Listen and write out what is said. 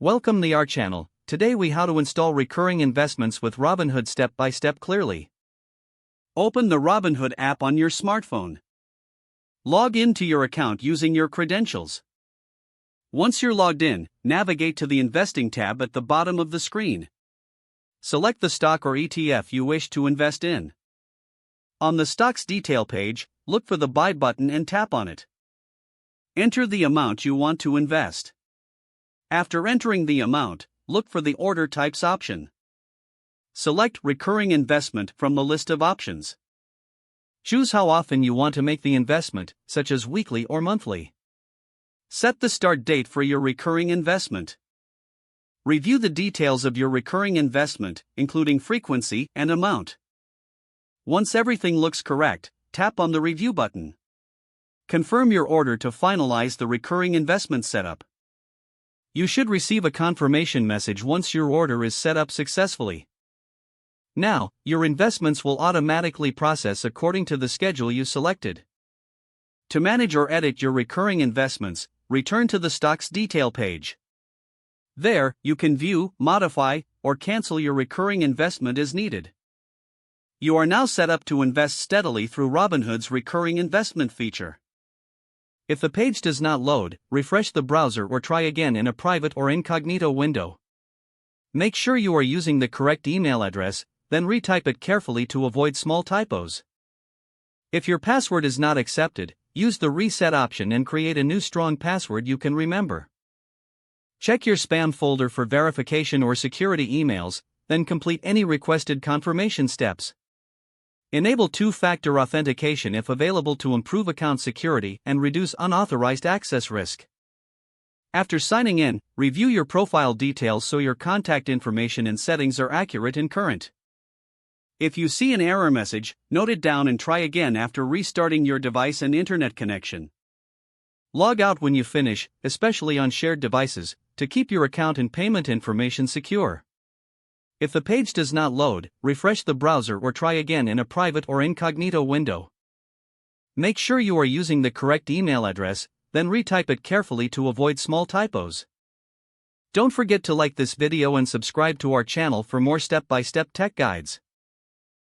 Welcome to our channel. Today we how to install recurring investments with Robinhood step by step clearly. Open the Robinhood app on your smartphone. Log into your account using your credentials. Once you're logged in, navigate to the Investing tab at the bottom of the screen. Select the stock or ETF you wish to invest in. On the stock's detail page, look for the Buy button and tap on it. Enter the amount you want to invest. After entering the amount, look for the Order Types option. Select Recurring Investment from the list of options. Choose how often you want to make the investment, such as weekly or monthly. Set the start date for your recurring investment. Review the details of your recurring investment, including frequency and amount. Once everything looks correct, tap on the Review button. Confirm your order to finalize the recurring investment setup. You should receive a confirmation message once your order is set up successfully. Now, your investments will automatically process according to the schedule you selected. To manage or edit your recurring investments, return to the stock's detail page. There, you can view, modify, or cancel your recurring investment as needed. You are now set up to invest steadily through Robinhood's recurring investment feature. If the page does not load, refresh the browser or try again in a private or incognito window. Make sure you are using the correct email address, then retype it carefully to avoid small typos. If your password is not accepted, use the reset option and create a new strong password you can remember. Check your spam folder for verification or security emails, then complete any requested confirmation steps. Enable two-factor authentication if available to improve account security and reduce unauthorized access risk. After signing in, review your profile details so your contact information and settings are accurate and current. If you see an error message, note it down and try again after restarting your device and internet connection. Log out when you finish, especially on shared devices, to keep your account and payment information secure. If the page does not load, refresh the browser or try again in a private or incognito window. Make sure you are using the correct email address, then retype it carefully to avoid small typos. Don't forget to like this video and subscribe to our channel for more step-by-step tech guides.